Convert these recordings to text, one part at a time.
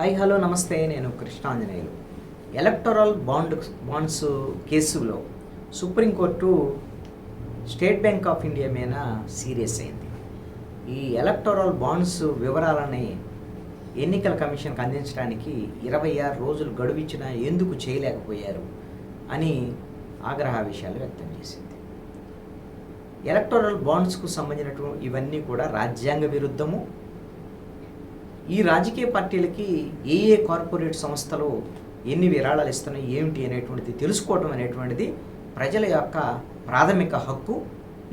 Hi hello నమస్తే, నేను Krishnanjaneyulu. Electoral bonds కేసులో supreme court state bank of India మీద సీరియస్ అయింది. ఈ ఎలక్టోరల్ బాండ్స్ వివరాలని ఎన్నికల కమిషన్కి అందించడానికి 26 రోజులు గడువిచ్చినా ఎందుకు చేయలేకపోయారు అని ఆగ్రహావేశాలు వ్యక్తం చేసింది. ఎలక్టోరల్ బాండ్స్కు సంబంధించినటువంటి ఇవన్నీ కూడా రాజ్యాంగ విరుద్ధము. ఈ రాజకీయ పార్టీలకి ఏ కార్పొరేట్ సంస్థలు ఎన్ని విరాళాలు ఇస్తున్నాయి ఏమిటి అనేటువంటిది తెలుసుకోవటం అనేటువంటిది ప్రజల యొక్క ప్రాథమిక హక్కు.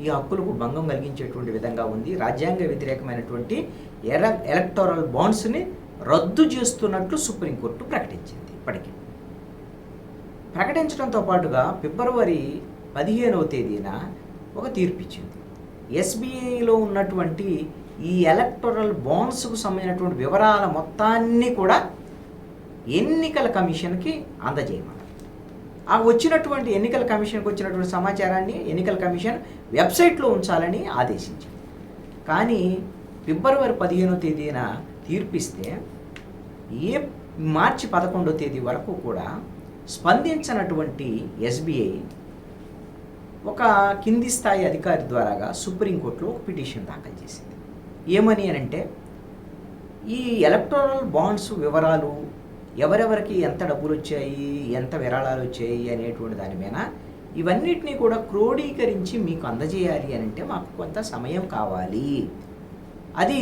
ఈ హక్కులకు భంగం కలిగించేటువంటి విధంగా ఉంది. రాజ్యాంగ వ్యతిరేకమైనటువంటి ఎలక్టోరల్ బాండ్స్ని రద్దు చేస్తున్నట్లు సుప్రీంకోర్టు ప్రకటించింది. ఇప్పటికీ ప్రకటించడంతో పాటుగా ఫిబ్రవరి 15వ తేదీన ఒక తీర్పు ఇచ్చింది. ఎస్బీఐలో ఉన్నటువంటి ఈ ఎలక్టోరల్ బాండ్స్కు సంబంధించినటువంటి వివరాల మొత్తాన్ని కూడా ఎన్నికల కమిషన్కి అందజేయమన్నారు. ఆ వచ్చినటువంటి ఎన్నికల కమిషన్కి వచ్చినటువంటి సమాచారాన్ని ఎన్నికల కమిషన్ వెబ్సైట్లో ఉంచాలని ఆదేశించింది. కానీ ఫిబ్రవరి 15వ తేదీన తీర్పిస్తే మార్చి 11వ తేదీ వరకు కూడా స్పందించినటువంటి ఎస్బీఐ ఒక కింది స్థాయి అధికారి ద్వారాగా సుప్రీంకోర్టులో ఒక పిటిషన్ దాఖలు చేసింది. ఏమని అంటే ఈ ఎలక్టోరల్ బాండ్స్ వివరాలు ఎవరెవరికి ఎంత డబ్బులు వచ్చాయి, ఎంత విరాళాలు వచ్చాయి అనేటువంటి దాని మీద ఇవన్నిటినీ కూడా క్రోడీకరించి మీకు అందజేయాలి అని అంటే మాకు కొంత సమయం కావాలి. అది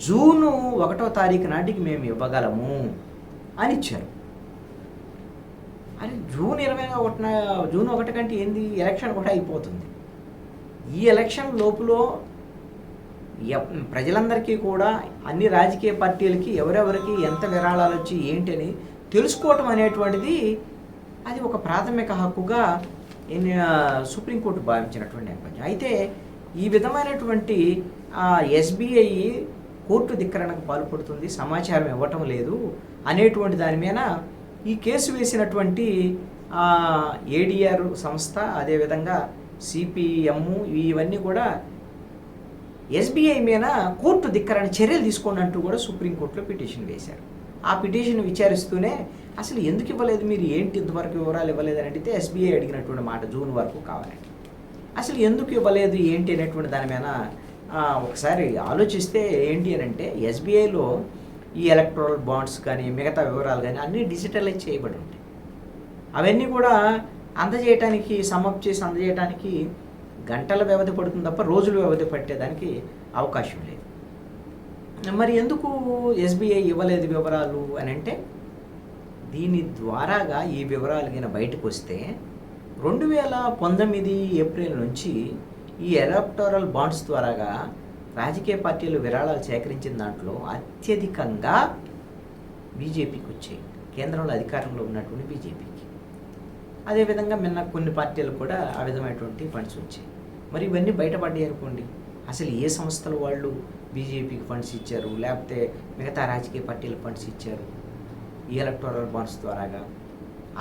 జూను 1వ తారీఖు నాటికి మేము ఇవ్వగలము అని ఇచ్చారు. అది జూన్ 1 కంటే ఏంది, ఎలక్షన్ కూడా అయిపోతుంది. ఈ ఎలక్షన్ లోపల ప్రజలందరికీ కూడా అన్ని రాజకీయ పార్టీలకి ఎవరెవరికి ఎంత విరాళాలు వచ్చి ఏంటి అని తెలుసుకోవటం అనేటువంటిది అది ఒక ప్రాథమిక హక్కుగా సుప్రీంకోర్టు భావించినటువంటి నేపథ్యం. అయితే ఈ విధమైనటువంటి ఎస్బీఐ కోర్టు ధిక్కరణకు పాల్పడుతుంది, సమాచారం ఇవ్వటం లేదు అనేటువంటి దాని మీద ఈ కేసు వేసినటువంటి ఏడీఆర్ సంస్థ, అదేవిధంగా సిపిఎం ఇవన్నీ కూడా ఎస్బీఐ మీద కోర్టు ధిక్కరణ చర్యలు తీసుకోండి అంటూ కూడా సుప్రీంకోర్టులో పిటిషన్ వేశారు. ఆ పిటిషన్ విచారిస్తూనే అసలు ఎందుకు ఇవ్వలేదు, మీరు ఏంటి ఇంతవరకు వివరాలు ఇవ్వలేదు అని అడిగితే ఎస్బీఐ అడిగినటువంటి మాట జూన్ వరకు కావాలండి. అసలు ఎందుకు ఇవ్వలేదు ఏంటి అనేటువంటి దాని మీద ఒకసారి ఆలోచిస్తే ఏంటి అని అంటే ఎస్బీఐలో ఈ ఎలక్ట్రల్ బాండ్స్ కానీ మిగతా వివరాలు కానీ అన్నీ డిజిటలైజ్ చేయబడి ఉంటాయి. అవన్నీ కూడా అందజేయటానికి సమప్ చేసి అందజేయటానికి గంటల వ్యవధి పడుతుంది తప్ప రోజుల వ్యవధి పట్టేదానికి అవకాశం లేదు. మరి ఎందుకు ఎస్బీఐ ఇవ్వలేదు వివరాలు అని అంటే దీని ద్వారాగా ఈ వివరాలు కింద బయటకు వస్తే 2019 ఏప్రిల్ నుంచి ఈ ఎలక్టోరల్ బాండ్స్ ద్వారాగా రాజకీయ పార్టీలు విరాళాలు సేకరించిన దాంట్లో అత్యధికంగా బీజేపీకి వచ్చాయి, కేంద్రంలో అధికారంలో ఉన్నటువంటి బీజేపీకి. అదేవిధంగా నిన్న కొన్ని పార్టీలు కూడా ఆ విధమైనటువంటి ఫండ్స్ వచ్చాయి. మరి ఇవన్నీ బయటపడ్డాయి అనుకోండి, అసలు ఏ సంస్థలు వాళ్ళు బీజేపీకి ఫండ్స్ ఇచ్చారు, లేకపోతే మిగతా రాజకీయ పార్టీల ఫండ్స్ ఇచ్చారు ఈ ఎలక్టోరల్ బాండ్స్ ద్వారాగా,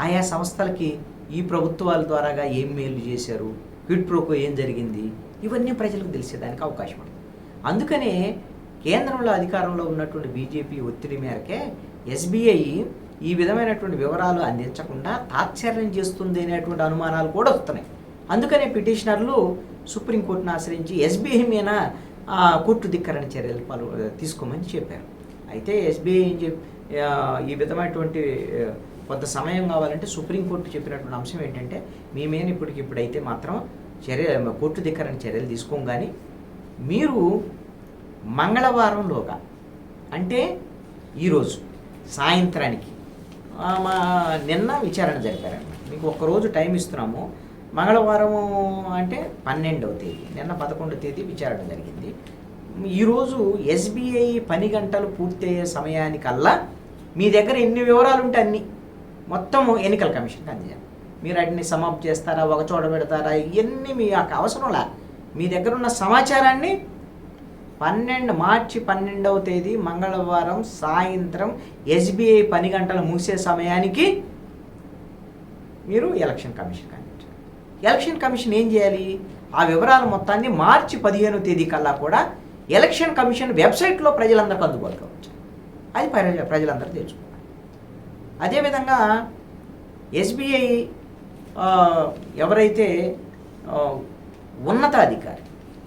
ఆయా సంస్థలకి ఈ ప్రభుత్వాల ద్వారాగా ఏం మేలు చేశారు, క్విడ్ ప్రోకో ఏం జరిగింది, ఇవన్నీ ప్రజలకు తెలిసేదానికి అవకాశం ఉంది. అందుకనే కేంద్రంలో అధికారంలో ఉన్నటువంటి బీజేపీ ఒత్తిడి మేరకే ఎస్బీఐ ఈ విధమైనటువంటి వివరాలు అందించకుండా తాత్సర్యం చేస్తుంది అనేటువంటి అనుమానాలు కూడా వస్తున్నాయి. అందుకనే పిటిషనర్లు సుప్రీంకోర్టును ఆశ్రయించి ఎస్బీఐ మీద కోర్టు ధిక్కరణ చర్యలు తీసుకోమని చెప్పారు. అయితే ఎస్బీఐ ఈ విధమైనటువంటి కొంత సమయం కావాలంటే సుప్రీంకోర్టు చెప్పినటువంటి అంశం ఏంటంటే మీ మీద ఇప్పుడైతే మాత్రం కోర్టు ధిక్కరణ చర్యలు తీసుకోం, కానీ మీరు మంగళవారంలోగా అంటే ఈరోజు సాయంత్రానికి నిన్న విచారణ జరిపారన్నమాట. మీకు ఒక్కరోజు టైం ఇస్తున్నాము. మంగళవారం అంటే 12వ తేదీ, నిన్న 11వ తేదీ విచారణ జరిగింది. ఈరోజు ఎస్బీఐ 10 గంటలు పూర్తయ్యే సమయానికల్లా మీ దగ్గర ఎన్ని వివరాలు ఉంటే అన్నీ మొత్తం ఎన్నికల కమిషన్కి అందజేయాలి. మీరు వాటిని సమాప్తి చేస్తారా, ఒక చోట పెడతారా, ఇవన్నీ మీ అవసరంలా మీ దగ్గర ఉన్న సమాచారాన్ని మార్చి 12వ తేదీ మంగళవారం సాయంత్రం ఎస్బీఐ 10 గంటలు మూసే సమయానికి మీరు ఎలక్షన్ కమిషన్కి అందించాలి. ఎలక్షన్ కమిషన్ ఏం చేయాలి, ఆ వివరాల మొత్తాన్ని మార్చి 15వ తేదీ కల్లా కూడా ఎలక్షన్ కమిషన్ వెబ్సైట్లో ప్రజలందరికీ అందుబాటులో ఉంచాలి. అది ప్రజలందరూ తెలుసుకున్నారు. అదేవిధంగా ఎస్బీఐ ఎవరైతే ఉన్నతాధికారి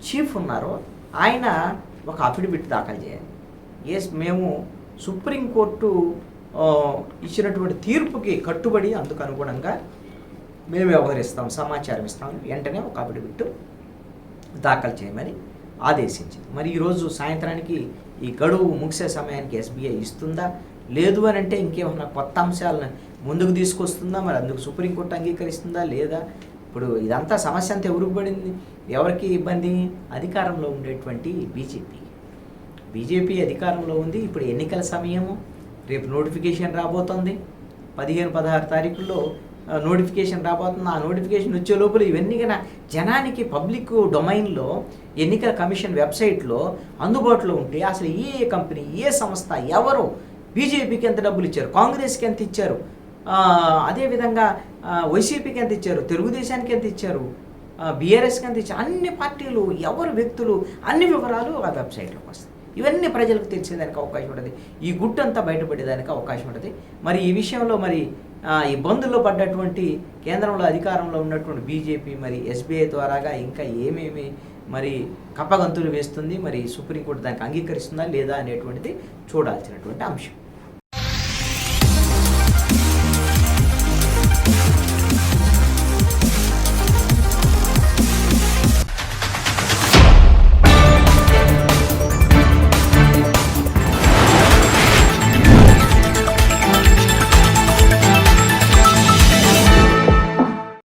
చీఫ్ ఉన్నారో ఆయన ఒక అఫిడవిట్ దాఖలు చేయాలి. మేము సుప్రీంకోర్టు ఇచ్చినటువంటి తీర్పుకి కట్టుబడి అందుకు అనుగుణంగా మేము వ్యవహరిస్తాం, సమాచారం ఇస్తాం, వెంటనే ఒక అఫిడవిట్ దాఖలు చేయమని ఆదేశించింది. మరి ఈరోజు సాయంత్రానికి ఈ గడువు ముగిసే సమయానికి ఎస్బీఐ ఇస్తుందా, లేదు అని అంటే ఇంకేమన్నా కొత్త అంశాలను ముందుకు తీసుకొస్తుందా, మరి అందుకు సుప్రీంకోర్టు అంగీకరిస్తుందా లేదా? ఇప్పుడు ఇదంతా సమస్య అంతా ఎవరికి పడింది, ఎవరికి ఇబ్బంది? అధికారంలో ఉండేటువంటి బీజేపీ అధికారంలో ఉంది. ఇప్పుడు ఎన్నికల సమయము, రేపు నోటిఫికేషన్ రాబోతుంది, 15-16 తారీఖుల్లో నోటిఫికేషన్ రాబోతుంది. ఆ నోటిఫికేషన్ వచ్చే లోపల ఇవన్నీ కన్నా జనానికి పబ్లిక్ డొమైన్లో ఎన్నికల కమిషన్ వెబ్సైట్లో అందుబాటులో ఉంటే అసలు ఏ కంపెనీ, ఏ సంస్థ, ఎవరు బీజేపీకి ఎంత డబ్బులు ఇచ్చారు, కాంగ్రెస్కి ఎంత ఇచ్చారు, అదేవిధంగా వైసీపీకి ఎంత ఇచ్చారు, తెలుగుదేశానికి ఎంత ఇచ్చారు, బీఆర్ఎస్కి ఎంత ఇచ్చారు, అన్ని పార్టీలు, ఎవరు వ్యక్తులు, అన్ని వివరాలు ఆ వెబ్సైట్లోకి వస్తాయి. ఇవన్నీ ప్రజలకు తెలిసేదానికి అవకాశం ఉంటుంది, ఈ గుట్టంతా బయటపడేదానికి అవకాశం ఉంటుంది. మరి ఈ విషయంలో మరి ఇబ్బందుల్లో పడ్డటువంటి కేంద్రంలో అధికారంలో ఉన్నటువంటి బీజేపీ మరి ఎస్బీఐ ద్వారాగా ఇంకా ఏమేమి మరి కప్పగంతులు వేస్తుంది, మరి సుప్రీంకోర్టు దానికి అంగీకరిస్తుందా లేదా అనేటువంటిది చూడాల్సినటువంటి అంశం.